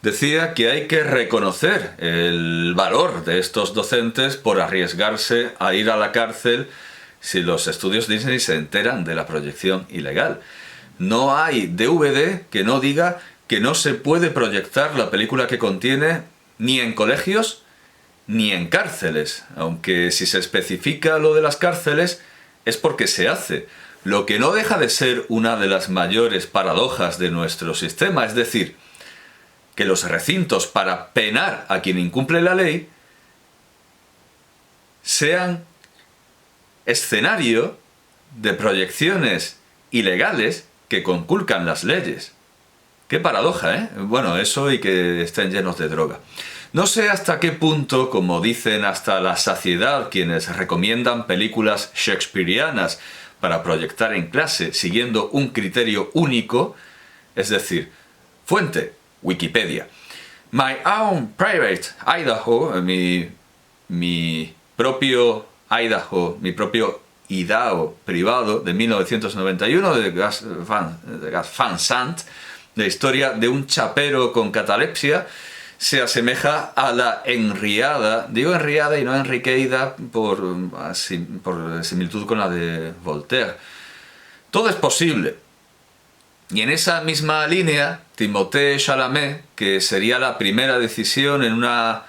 decía que hay que reconocer el valor de estos docentes por arriesgarse a ir a la cárcel si los estudios Disney se enteran de la proyección ilegal. No hay DVD que no diga que no se puede proyectar la película que contiene ni en colegios ni en cárceles, aunque si se especifica lo de las cárceles es porque se hace, lo que no deja de ser una de las mayores paradojas de nuestro sistema, es decir, que los recintos para penar a quien incumple la ley sean escenario de proyecciones ilegales que conculcan las leyes. Qué paradoja, ¿eh? Bueno, eso y que estén llenos de droga. No sé hasta qué punto, como dicen hasta la saciedad quienes recomiendan películas shakespearianas para proyectar en clase siguiendo un criterio único, es decir, fuente, Wikipedia. My own private Idaho, mi propio Idaho, mi propio Idaho privado de 1991 de Gus Van Sant, la historia de un chapero con catalepsia, se asemeja a la Henriada, digo Henriada y no Enriqueida por similitud con la de Voltaire. Todo es posible. Y en esa misma línea, Timothée Chalamet, que sería la primera decisión en una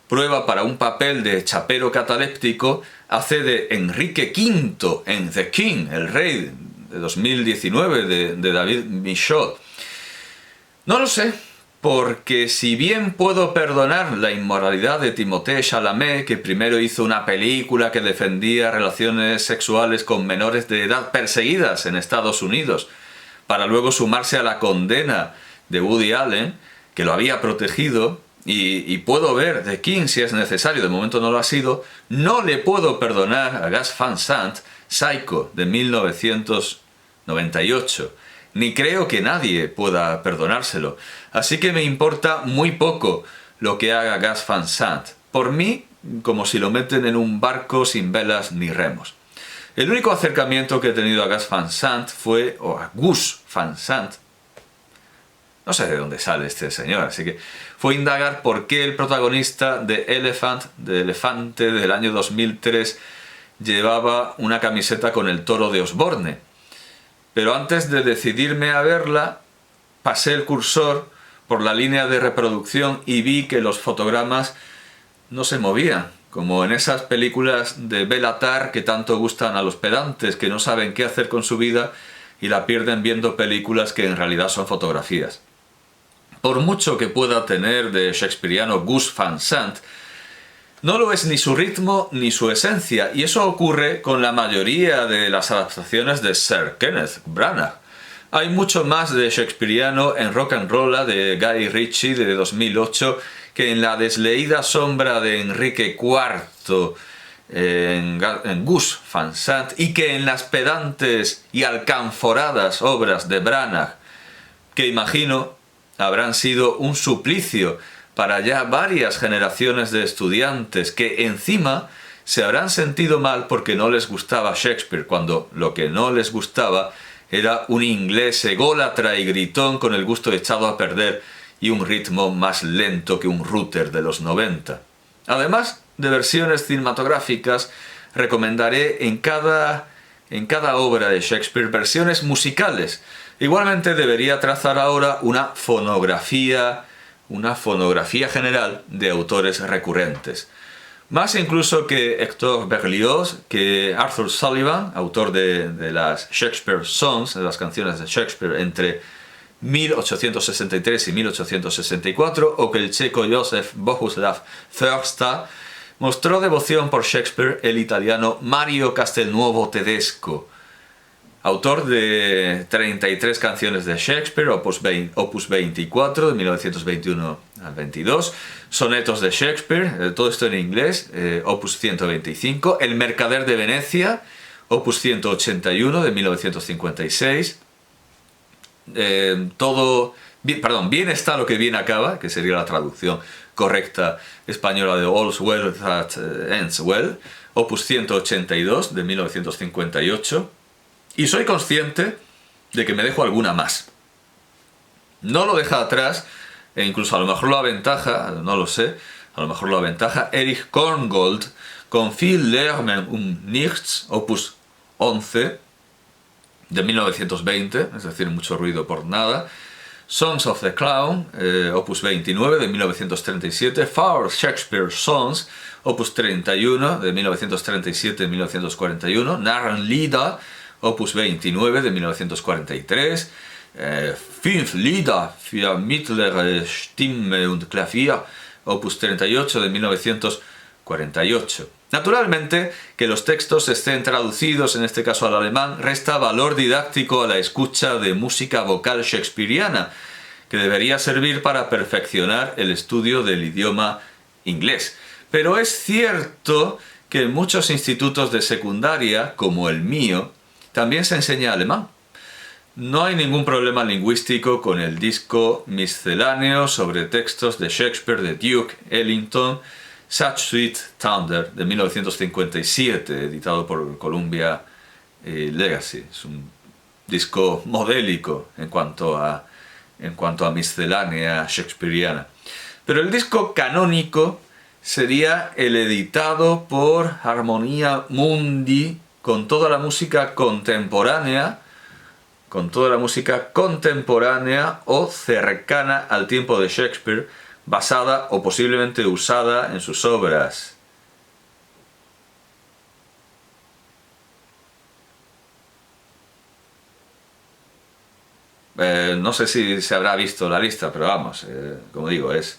prueba para un papel de chapero cataléptico, hace de Enrique V en The King, el Rey, de 2019, de David Michaud. No lo sé, porque si bien puedo perdonar la inmoralidad de Timothée Chalamet, que primero hizo una película que defendía relaciones sexuales con menores de edad perseguidas en Estados Unidos, para luego sumarse a la condena de Woody Allen, que lo había protegido, y puedo ver The King si es necesario, de momento no lo ha sido, no le puedo perdonar a Gus Van Sant Psycho de 1998, ni creo que nadie pueda perdonárselo, así que me importa muy poco lo que haga Gus Van Sant, por mí como si lo meten en un barco sin velas ni remos. El único acercamiento que he tenido a Gus Van Sant fue, o a Gus Van Sant, no sé de dónde sale este señor, así que fue indagar por qué el protagonista de Elephant, de Elefante, del año 2003, llevaba una camiseta con el toro de Osborne. Pero antes de decidirme a verla, pasé el cursor por la línea de reproducción y vi que los fotogramas no se movían, como en esas películas de Béla Tarr que tanto gustan a los pedantes, que no saben qué hacer con su vida y la pierden viendo películas que en realidad son fotografías. Por mucho que pueda tener de shakespeariano Gus Van Sant, no lo es ni su ritmo ni su esencia, y eso ocurre con la mayoría de las adaptaciones de Sir Kenneth Branagh. Hay mucho más de shakespeariano en Rock'n'Rolla de Guy Ritchie de 2008 que en La desleída sombra de Enrique IV en Gus Van Sant, y que en las pedantes y alcanforadas obras de Branagh, que imagino habrán sido un suplicio para ya varias generaciones de estudiantes que encima se habrán sentido mal porque no les gustaba Shakespeare, cuando lo que no les gustaba era un inglés ególatra y gritón con el gusto echado a perder y un ritmo más lento que un router de los 90. Además de versiones cinematográficas, recomendaré en cada obra de Shakespeare versiones musicales. Igualmente debería trazar ahora una fonografía general de autores recurrentes. Más incluso que Hector Berlioz, que Arthur Sullivan, autor de las Shakespeare Songs, de las canciones de Shakespeare entre 1863 y 1864, o que el checo Józef Bohuslav Förster mostró devoción por Shakespeare el italiano Mario Castelnuovo Tedesco, autor de 33 canciones de Shakespeare, opus 24, de 1921 al 22, sonetos de Shakespeare, todo esto en inglés, opus 125, El mercader de Venecia, opus 181, de 1956, bien está lo que bien acaba, que sería la traducción correcta española de All's Well That Ends Well, opus 182, de 1958, y soy consciente de que me dejo alguna más. No lo deja atrás e incluso a lo mejor lo aventaja, no lo sé, a lo mejor lo aventaja Erich Korngold con Viel Lärm um Nichts, opus 11, de 1920, es decir, mucho ruido por nada. Songs of the Clown, opus 29, de 1937. Four Shakespeare Songs, opus 31, de 1937-1941. Narrenlieder, opus 29, de 1943. Fünf Lieder für mittlere Stimme und Klavier, opus 38, de 1948. Naturalmente, que los textos estén traducidos, en este caso al alemán, resta valor didáctico a la escucha de música vocal shakespeariana, que debería servir para perfeccionar el estudio del idioma inglés. Pero es cierto que en muchos institutos de secundaria, como el mío, también se enseña alemán. No hay ningún problema lingüístico con el disco misceláneo sobre textos de Shakespeare de Duke Ellington, Such Sweet Thunder, de 1957, editado por Columbia Legacy. Es un disco modélico en cuanto a miscelánea shakespeariana. Pero el disco canónico sería el editado por Harmonia Mundi, con toda la música contemporánea o cercana al tiempo de Shakespeare, basada o posiblemente usada en sus obras. No sé si se habrá visto la lista, pero vamos, como digo, es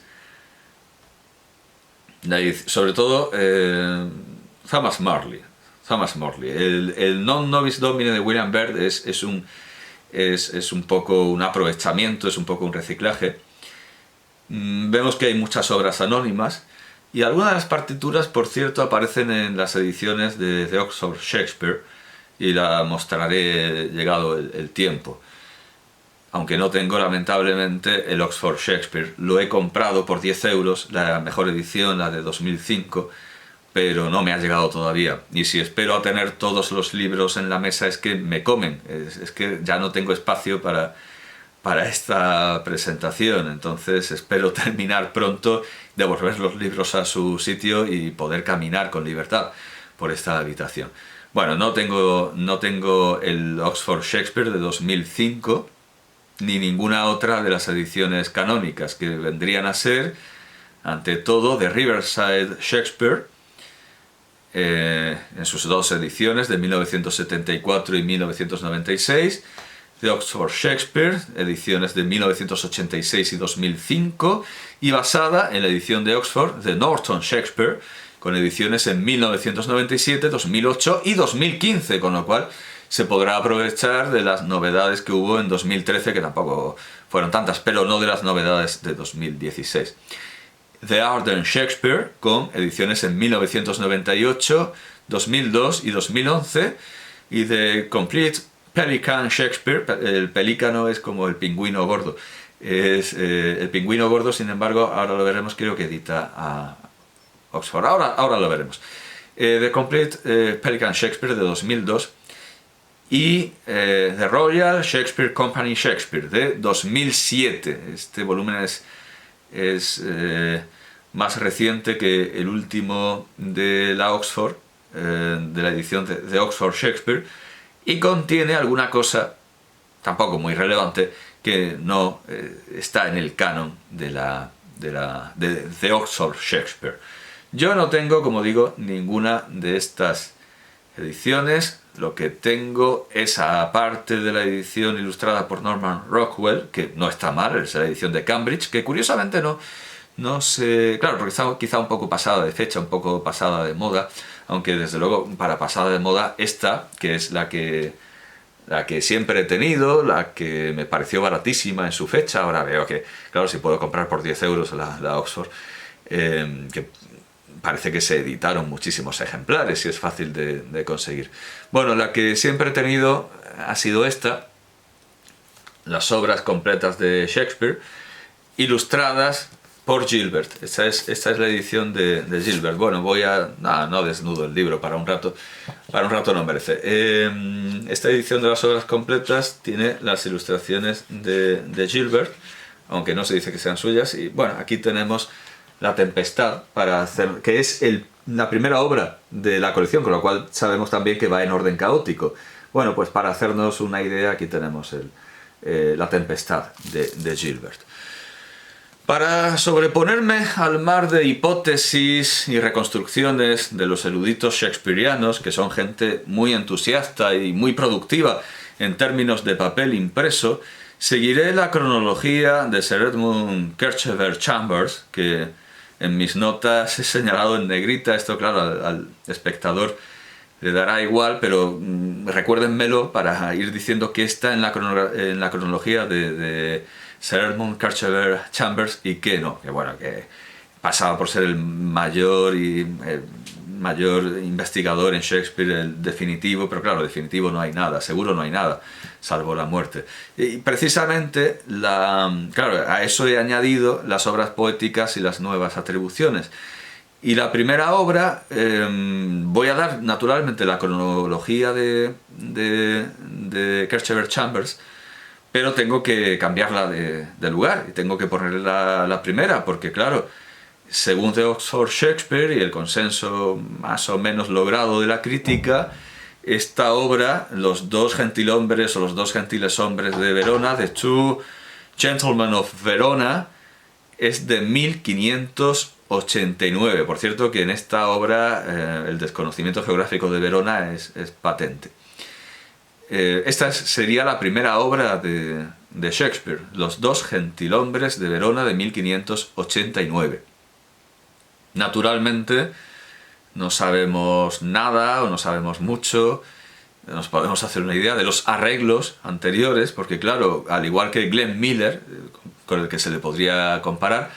sobre todo Thomas Morley. El Non Nobis Domine de William Byrd es un poco un aprovechamiento, es un poco un reciclaje. Vemos que hay muchas obras anónimas y algunas de las partituras, por cierto, aparecen en las ediciones de Oxford Shakespeare, y la mostraré llegado el tiempo. Aunque no tengo, lamentablemente, el Oxford Shakespeare. Lo he comprado por 10 euros, la mejor edición, la de 2005, pero no me ha llegado todavía. Y si espero a tener todos los libros en la mesa, es que me comen. Es que ya no tengo espacio para esta presentación. Entonces espero terminar pronto, devolver los libros a su sitio y poder caminar con libertad por esta habitación. Bueno, no tengo el Oxford Shakespeare de 2005, ni ninguna otra de las ediciones canónicas, que vendrían a ser, ante todo, de Riverside Shakespeare, en sus dos ediciones de 1974 y 1996, de Oxford Shakespeare, ediciones de 1986 y 2005, y basada en la edición de Oxford de Norton Shakespeare, con ediciones en 1997, 2008 y 2015, con lo cual se podrá aprovechar de las novedades que hubo en 2013, que tampoco fueron tantas, pero no de las novedades de 2016. The Arden Shakespeare, con ediciones en 1998, 2002 y 2011, y The Complete Pelican Shakespeare. El pelícano es como el pingüino gordo. El pingüino gordo, sin embargo, ahora lo veremos, creo que edita a Oxford. Ahora lo veremos. The Complete Pelican Shakespeare de 2002. Y The Royal Shakespeare Company Shakespeare de 2007. Este volumen es más reciente que el último de la Oxford, de la edición de Oxford Shakespeare, y contiene alguna cosa, tampoco muy relevante, que no está en el canon de Oxford Shakespeare. Yo no tengo, como digo, ninguna de estas ediciones. Lo que tengo es, aparte de la edición ilustrada por Norman Rockwell, que no está mal, es la edición de Cambridge, que curiosamente no sé, claro, porque está quizá un poco pasada de fecha, un poco pasada de moda, aunque desde luego para pasada de moda esta, que es la que siempre he tenido, la que me pareció baratísima en su fecha. Ahora veo que, claro, si puedo comprar por 10 euros la Oxford, que parece que se editaron muchísimos ejemplares y es fácil de conseguir. Bueno, la que siempre he tenido ha sido esta, las obras completas de Shakespeare, ilustradas por Gilbert. Esta es la edición de Gilbert. Bueno, no desnudo el libro para un rato no merece. Esta edición de las obras completas tiene las ilustraciones de Gilbert, aunque no se dice que sean suyas. Y bueno, aquí tenemos La Tempestad, que es la primera obra de la colección, con lo cual sabemos también que va en orden caótico. Bueno, pues para hacernos una idea, aquí tenemos La Tempestad de Gilbert. Para sobreponerme al mar de hipótesis y reconstrucciones de los eruditos shakespearianos, que son gente muy entusiasta y muy productiva en términos de papel impreso, seguiré la cronología de Sir Edmund Kerchever Chambers, que en mis notas he señalado en negrita. Esto, claro, al espectador le dará igual, pero recuérdenmelo para ir diciendo que está en la cronología de Sir Edmund Kerchever Chambers y que no, que bueno, que pasaba por ser el mayor investigador en Shakespeare, el definitivo, pero claro, definitivo no hay nada, seguro no hay nada, salvo la muerte. Y precisamente, claro, a eso he añadido las obras poéticas y las nuevas atribuciones. Y la primera obra, voy a dar naturalmente la cronología de Kerchever Chambers, pero tengo que cambiarla de lugar y tengo que ponerle la primera, porque claro, según The Oxford Shakespeare y el consenso más o menos logrado de la crítica, esta obra, Los dos gentilhombres o Los dos gentiles hombres de Verona, The Two Gentlemen of Verona, es de 1589. Por cierto que en esta obra el desconocimiento geográfico de Verona es patente. Esta sería la primera obra de Shakespeare, Los dos gentilhombres de Verona, de 1589. Naturalmente no sabemos nada o no sabemos mucho, nos podemos hacer una idea de los arreglos anteriores, porque claro, al igual que Glenn Miller, con el que se le podría comparar,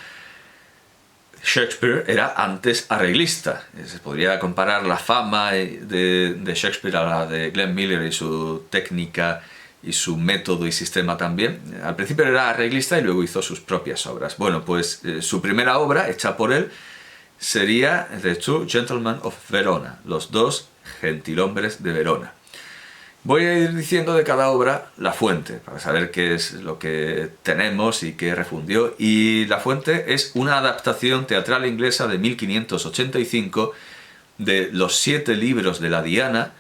Shakespeare era antes arreglista. Se podría comparar la fama de Shakespeare a la de Glenn Miller y su técnica y su método y sistema también. Al principio era arreglista y luego hizo sus propias obras. Bueno, pues su primera obra, hecha por él, sería The Two Gentlemen of Verona, Los dos gentilhombres de Verona. Voy a ir diciendo de cada obra la fuente, para saber qué es lo que tenemos y qué refundió. Y la fuente es una adaptación teatral inglesa de 1585 de Los 7 libros de la Diana,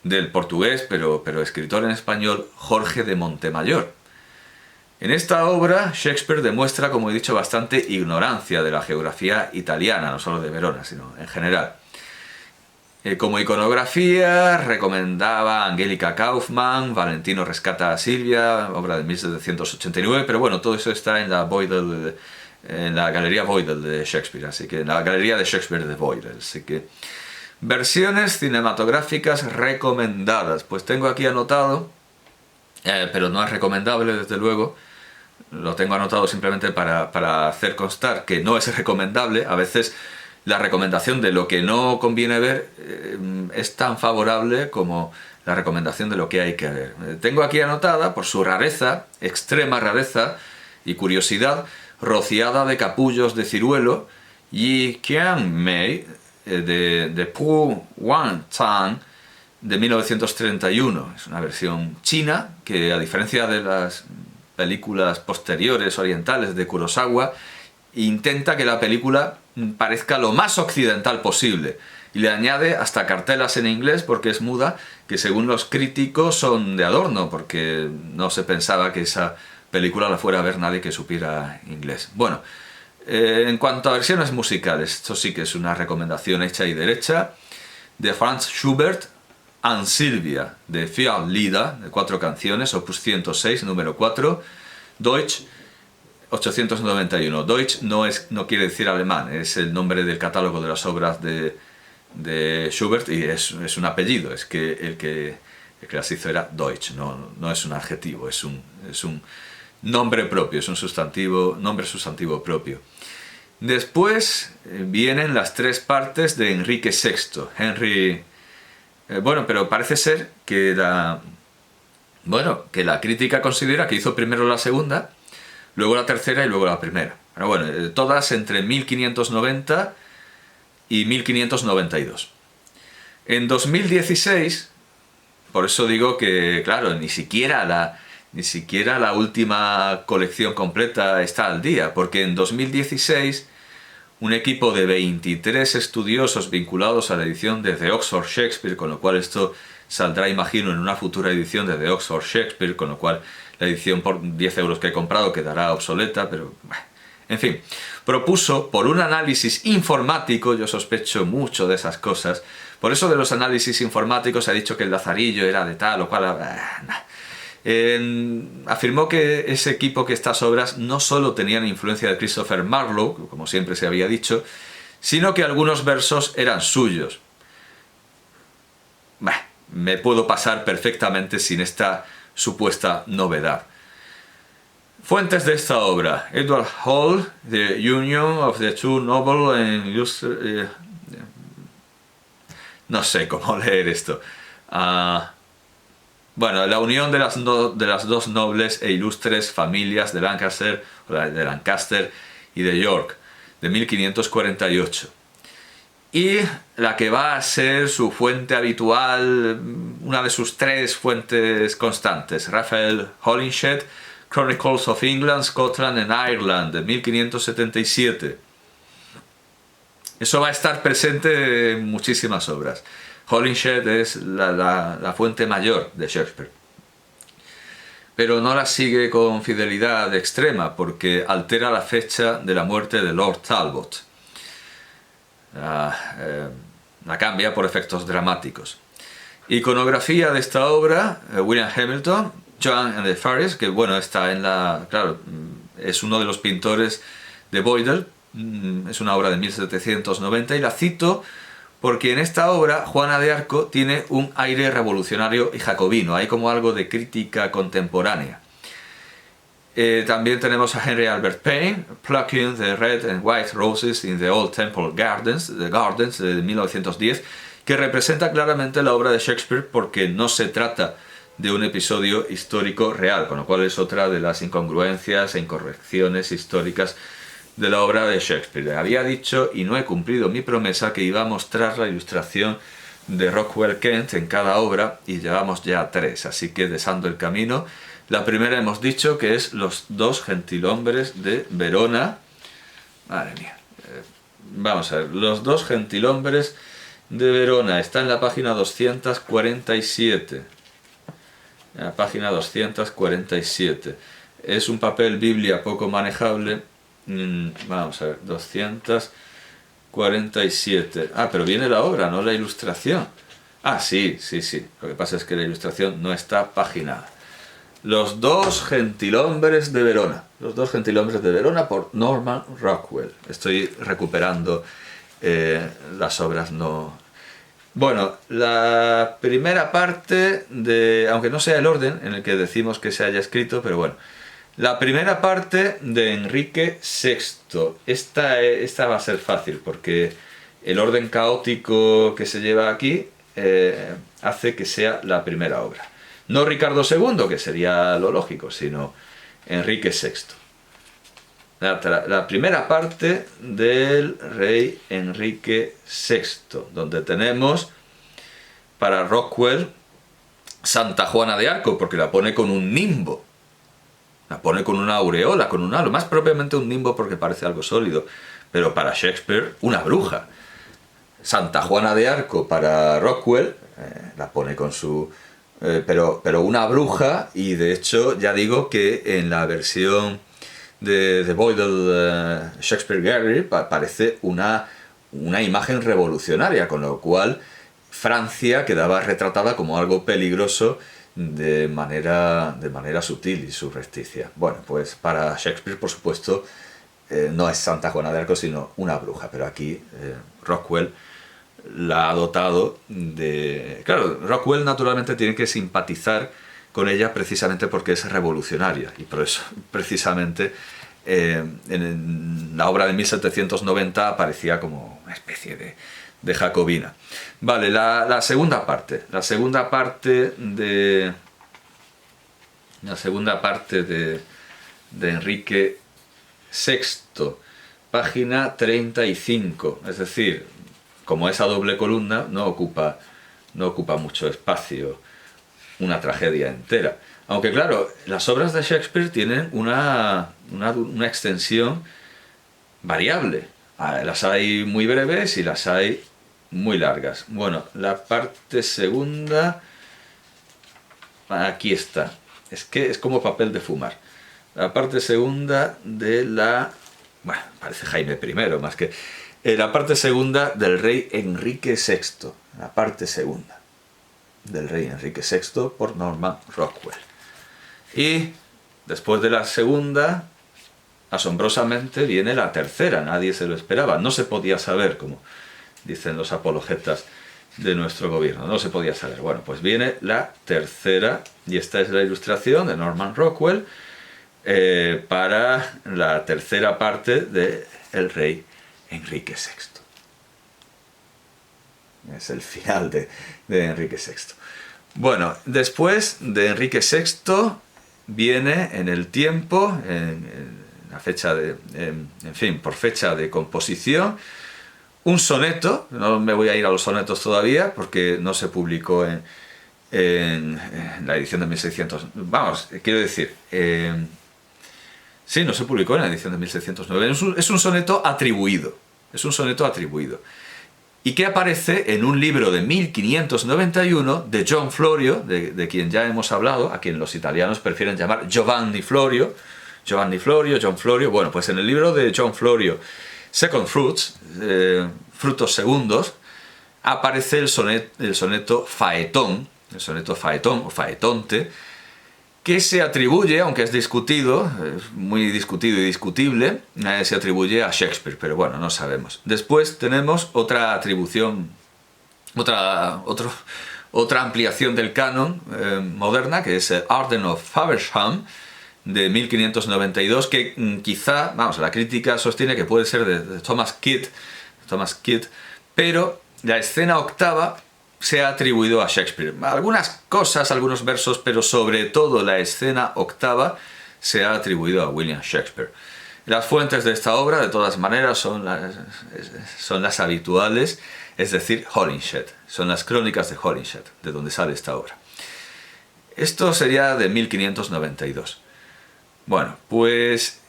del portugués, pero escritor en español, Jorge de Montemayor. En esta obra, Shakespeare demuestra, como he dicho, bastante ignorancia de la geografía italiana, no solo de Verona, sino en general. Como iconografía recomendaba Angélica Kaufmann, Valentino rescata a Silvia, obra de 1789, pero bueno, todo eso está en la Galería Boydell de Shakespeare, así que en la Galería de Shakespeare de Boydell. Así que versiones cinematográficas recomendadas, pues tengo aquí anotado, pero no es recomendable desde luego. Lo tengo anotado simplemente para hacer constar que no es recomendable. A veces la recomendación de lo que no conviene ver es tan favorable como la recomendación de lo que hay que ver. Tengo aquí anotada, por su rareza, extrema rareza y curiosidad, Rociada de capullos de ciruelo y Qian Mei de Pu Wang-Tang de 1931. Es una versión china que, a diferencia de las películas posteriores orientales de Kurosawa, intenta que la película parezca lo más occidental posible y le añade hasta cartelas en inglés, porque es muda, que según los críticos son de adorno, porque no se pensaba que esa película la fuera a ver nadie que supiera inglés. Bueno, en cuanto a versiones musicales, esto sí que es una recomendación hecha y derecha, de Franz Schubert, An Silvia, de Vier Lieder, de 4 canciones, opus 106, número 4, Deutsch, 891. Deutsch no quiere decir alemán, es el nombre del catálogo de las obras de Schubert y es un apellido, es que el que las hizo era Deutsch, no es un adjetivo, es un nombre propio, es un nombre sustantivo propio. Después vienen las 3 partes de Enrique VI. Bueno, pero parece ser que la crítica considera que hizo primero la segunda, luego la tercera y luego la primera. Pero bueno, todas entre 1590 y 1592. En 2016, por eso digo que, claro, ni siquiera ni siquiera la última colección completa está al día, porque en 2016 un equipo de 23 estudiosos vinculados a la edición de The Oxford Shakespeare, con lo cual esto saldrá, imagino, en una futura edición de The Oxford Shakespeare, con lo cual la edición por 10 euros que he comprado quedará obsoleta, pero bueno, en fin, propuso por un análisis informático, yo sospecho mucho de esas cosas, por eso de los análisis informáticos se ha dicho que el lazarillo era de tal o cual, afirmó que ese equipo, que estas obras no solo tenían influencia de Christopher Marlowe, como siempre se había dicho, sino que algunos versos eran suyos. Me puedo pasar perfectamente sin esta supuesta novedad. Fuentes de esta obra: Edward Hall, The Union of the Two Noble and Illustrious... no sé cómo leer esto. Bueno, la unión de las dos nobles e ilustres familias de Lancaster y de York, de 1548. Y la que va a ser su fuente habitual, una de sus 3 fuentes constantes, Raphael Holinshed, Chronicles of England, Scotland and Ireland, de 1577. Eso va a estar presente en muchísimas obras. Holinshed es la fuente mayor de Shakespeare. Pero no la sigue con fidelidad extrema, porque altera la fecha de la muerte de Lord Talbot. La cambia por efectos dramáticos. Iconografía de esta obra: William Hamilton, Joan and the Fairies, que bueno, está en claro, es uno de los pintores de Boydell, es una obra de 1790, y la cito porque en esta obra Juana de Arco tiene un aire revolucionario y jacobino, hay como algo de crítica contemporánea. También tenemos a Henry Albert Payne, Plucking the Red and White Roses in the Old Temple Gardens, de 1910, que representa claramente la obra de Shakespeare porque no se trata de un episodio histórico real, con lo cual es otra de las incongruencias e incorrecciones históricas de la obra de Shakespeare. Había dicho, y no he cumplido mi promesa, que iba a mostrar la ilustración de Rockwell Kent en cada obra, y llevamos ya 3, así que desando el camino. La primera hemos dicho que es Los dos gentilhombres de Verona. Madre mía. Vamos a ver, Los dos gentilhombres de Verona. Está en la página 247. La página 247. Es un papel biblia poco manejable. Vamos a ver, 247. Pero viene la obra, no la ilustración. Sí. Lo que pasa es que la ilustración no está paginada. Los dos gentilhombres de Verona. Los dos gentilhombres de Verona por Norman Rockwell. Estoy recuperando las obras no... Bueno, la primera parte de... aunque no sea el orden en el que decimos que se haya escrito, pero bueno. La primera parte de Enrique VI. Esta va a ser fácil porque el orden caótico que se lleva aquí hace que sea la primera obra. No Ricardo II, que sería lo lógico, sino Enrique VI. La primera parte del rey Enrique VI, donde tenemos para Rockwell Santa Juana de Arco, porque la pone con un nimbo. La pone con una aureola, con un halo. Más propiamente un nimbo porque parece algo sólido. Pero para Shakespeare, una bruja. Santa Juana de Arco para Rockwell, la pone con su... pero una bruja, y de hecho ya digo que en la versión de Boydell Shakespeare Gallery parece una imagen revolucionaria, con lo cual Francia quedaba retratada como algo peligroso de manera sutil y subrepticia. Bueno, pues para Shakespeare, por supuesto, no es Santa Juana de Arco, sino una bruja, pero aquí Rockwell la ha dotado de... Claro, Rockwell naturalmente tiene que simpatizar con ella precisamente porque es revolucionaria, y por eso precisamente en la obra de 1790 aparecía como una especie de jacobina. Vale, la segunda parte de Enrique VI, página 35, es decir, como esa doble columna no ocupa mucho espacio, una tragedia entera. Aunque claro, las obras de Shakespeare tienen una extensión variable. Las hay muy breves y las hay muy largas. Bueno, la parte segunda... Aquí está. Es que es como papel de fumar. La parte segunda de la... Bueno, parece Jaime I más que... la parte segunda del rey Enrique VI. La parte segunda del rey Enrique VI por Norman Rockwell. Y después de la segunda, asombrosamente, viene la tercera. Nadie se lo esperaba. No se podía saber, como dicen los apologetas de nuestro gobierno. No se podía saber. Bueno, pues viene la tercera, y esta es la ilustración de Norman Rockwell para la tercera parte de El rey Enrique VI. Es el final de Enrique VI. Bueno, después de Enrique VI viene en el tiempo, en la fecha de, en fin, por fecha de composición, un soneto. No me voy a ir a los sonetos todavía porque no se publicó en la edición de 1600. Vamos, quiero decir, sí, no se publicó en la edición de 1609. Es un soneto atribuido. Es un soneto atribuido. Y que aparece en un libro de 1591 de John Florio, de quien ya hemos hablado, a quien los italianos prefieren llamar Giovanni Florio. Giovanni Florio, John Florio. Bueno, pues en el libro de John Florio, Second Fruits, frutos segundos, aparece el soneto Faetón, o Faetonte, que se atribuye, aunque es discutido, muy discutido y discutible, se atribuye a Shakespeare, pero bueno, no sabemos. Después tenemos otra atribución, otra ampliación del canon moderna, que es Arden of Faversham, de 1592, que quizá, vamos, la crítica sostiene que puede ser de Thomas Kidd, pero la escena octava se ha atribuido a Shakespeare. Algunas cosas, algunos versos, pero sobre todo la escena octava se ha atribuido a William Shakespeare. Las fuentes de esta obra, de todas maneras, son las habituales, es decir, Holinshed. Son las crónicas de Holinshed, de donde sale esta obra. Esto sería de 1592. Bueno, pues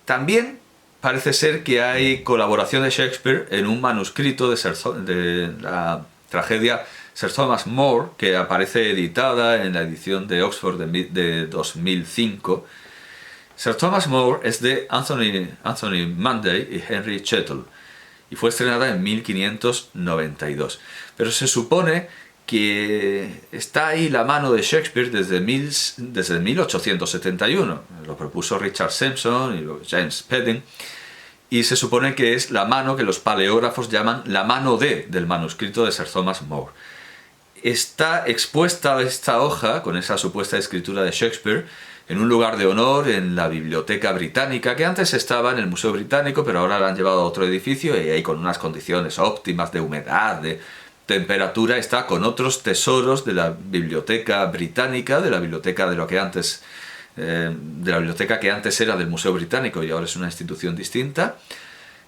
también parece ser que hay colaboración de Shakespeare en un manuscrito de la tragedia Sir Thomas More, que aparece editada en la edición de Oxford de 2005. Sir Thomas More es de Anthony Munday y Henry Chettle, y fue estrenada en 1592. Pero se supone que está ahí la mano de Shakespeare desde 1871. Lo propuso Richard Simpson y James Spedding, y se supone que es la mano que los paleógrafos llaman la mano del manuscrito de Sir Thomas More. Está expuesta esta hoja, con esa supuesta escritura de Shakespeare, en un lugar de honor en la Biblioteca Británica, que antes estaba en el Museo Británico, pero ahora la han llevado a otro edificio, y ahí con unas condiciones óptimas de humedad, de temperatura, está con otros tesoros de la Biblioteca Británica, de la biblioteca de lo que antes... de la biblioteca que antes era del Museo Británico y ahora es una institución distinta.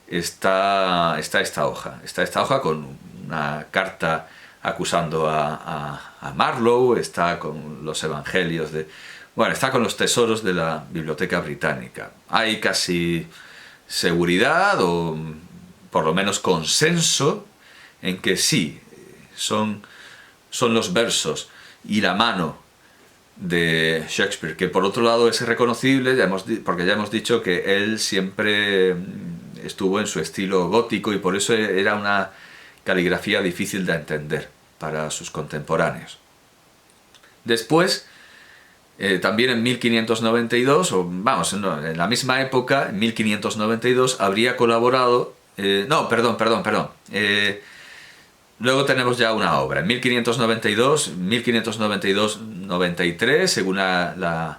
Está esta hoja con una carta acusando a Marlowe, está con los evangelios de... Bueno, está con los tesoros de la Biblioteca Británica. Hay casi seguridad, o por lo menos consenso, en que sí, son los versos y la mano de Shakespeare, que por otro lado es reconocible, porque ya hemos dicho que él siempre estuvo en su estilo gótico, y por eso era una caligrafía difícil de entender para sus contemporáneos. Después, también en 1592, o vamos, en la misma época, en 1592, habría colaborado... luego tenemos ya una obra, en 1592-93, según la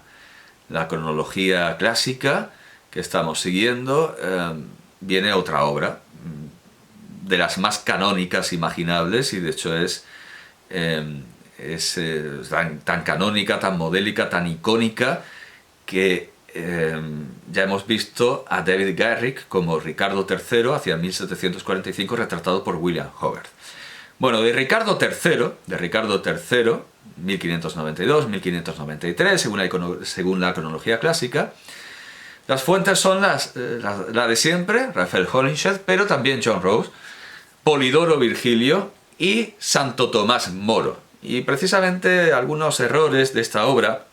cronología clásica que estamos siguiendo, viene otra obra, de las más canónicas imaginables, y de hecho es tan canónica, tan modélica, tan icónica, que ya hemos visto a David Garrick como Ricardo III hacia 1745, retratado por William Hogarth. Bueno, de Ricardo III, 1592, 1593, según la cronología clásica. Las fuentes son la de siempre, Rafael Holinshed, pero también John Rose, Polidoro Virgilio y Santo Tomás Moro. Y precisamente algunos errores de esta obra,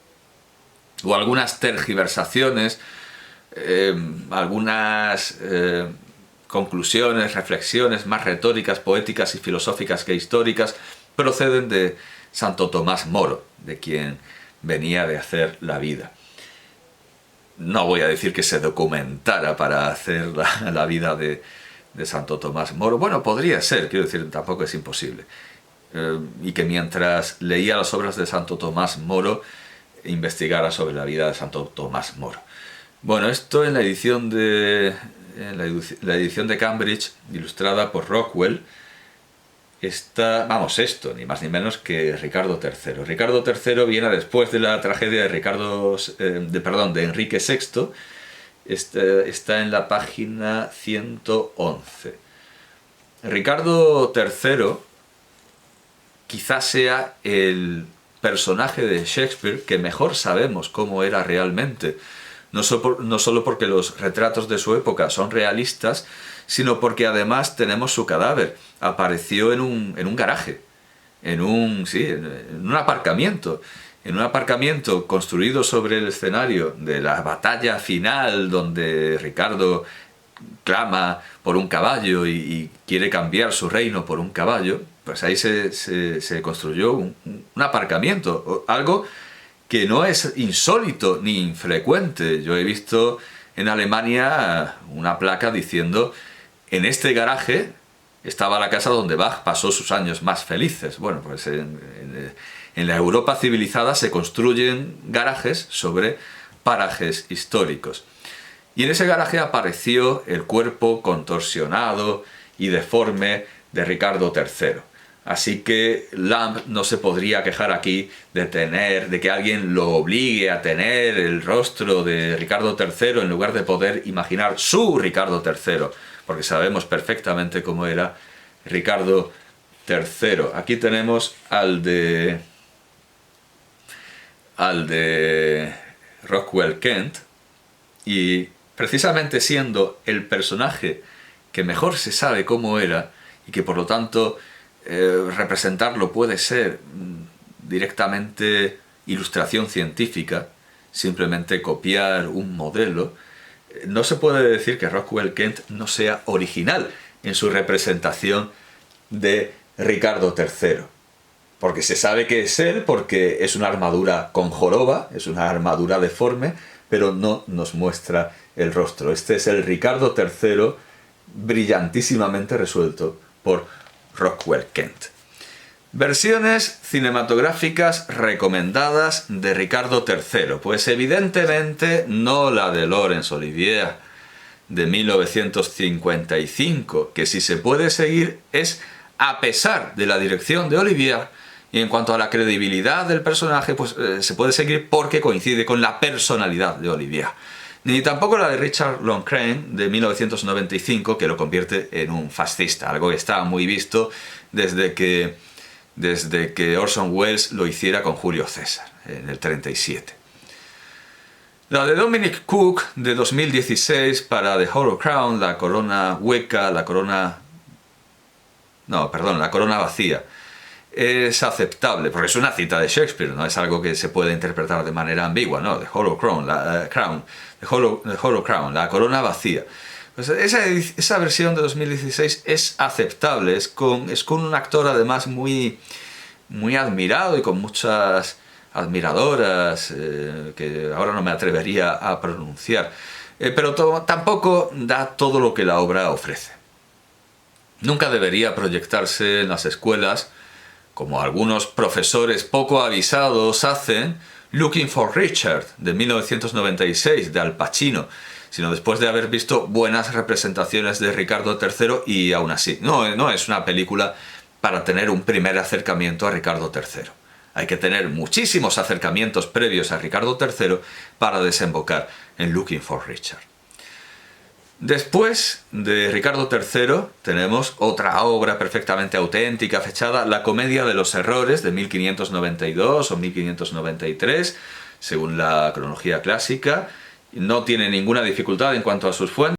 o algunas tergiversaciones, algunas conclusiones, reflexiones más retóricas, poéticas y filosóficas que históricas, proceden de Santo Tomás Moro, de quien venía de hacer la vida. No voy a decir que se documentara para hacer la vida de Santo Tomás Moro. Bueno, podría ser, quiero decir, tampoco es imposible. Y que mientras leía las obras de Santo Tomás Moro, investigara sobre la vida de Santo Tomás Moro. Bueno, esto en la edición de Cambridge, ilustrada por Rockwell, está, vamos, esto, ni más ni menos que Ricardo III. Ricardo III viene después de la tragedia de Enrique VI, está en la página 111. Ricardo III quizás sea el personaje de Shakespeare que mejor sabemos cómo era realmente. No solo porque los retratos de su época son realistas, sino porque además tenemos su cadáver. Apareció en un garaje, en un aparcamiento. En un aparcamiento construido sobre el escenario de la batalla final, donde Ricardo clama por un caballo y quiere cambiar su reino por un caballo, pues ahí se construyó un aparcamiento, algo que no es insólito ni infrecuente. Yo he visto en Alemania una placa diciendo: en este garaje estaba la casa donde Bach pasó sus años más felices. Bueno, pues en la Europa civilizada se construyen garajes sobre parajes históricos. Y en ese garaje apareció el cuerpo contorsionado y deforme de Ricardo III. Así que Lamb no se podría quejar aquí de que alguien lo obligue a tener el rostro de Ricardo III en lugar de poder imaginar su Ricardo III, porque sabemos perfectamente cómo era Ricardo III. Aquí tenemos al de Rockwell Kent, y precisamente siendo el personaje que mejor se sabe cómo era, y que por lo tanto representarlo puede ser directamente ilustración científica, simplemente copiar un modelo, no se puede decir que Rockwell Kent no sea original en su representación de Ricardo III. Porque se sabe que es él, porque es una armadura con joroba, es una armadura deforme, pero no nos muestra el rostro. Este es el Ricardo III brillantísimamente resuelto por Rockwell Kent. Versiones cinematográficas recomendadas de Ricardo III. Pues evidentemente no la de Laurence Olivier de 1955, que si se puede seguir es a pesar de la dirección de Olivier, y en cuanto a la credibilidad del personaje, pues se puede seguir porque coincide con la personalidad de Olivier. Ni tampoco la de Richard Loncraine de 1995, que lo convierte en un fascista, algo que estaba muy visto desde que Orson Welles lo hiciera con Julio César en el 37. La de Dominic Cook de 2016 para The Hollow Crown, la corona hueca, la corona vacía, es aceptable, porque es una cita de Shakespeare, no es algo que se puede interpretar de manera ambigua, no, The Hollow Crown, The Hollow Crown, la corona vacía. Pues esa versión de 2016 es aceptable, es con un actor además muy, muy admirado y con muchas admiradoras, que ahora no me atrevería a pronunciar, pero tampoco da todo lo que la obra ofrece. Nunca debería proyectarse en las escuelas, como algunos profesores poco avisados hacen, Looking for Richard, de 1996, de Al Pacino, sino después de haber visto buenas representaciones de Ricardo III, y aún así, no es una película para tener un primer acercamiento a Ricardo III. Hay que tener muchísimos acercamientos previos a Ricardo III para desembocar en Looking for Richard. Después de Ricardo III tenemos otra obra perfectamente auténtica, fechada, La Comedia de los Errores, de 1592 o 1593, según la cronología clásica. No tiene ninguna dificultad en cuanto a sus fuentes.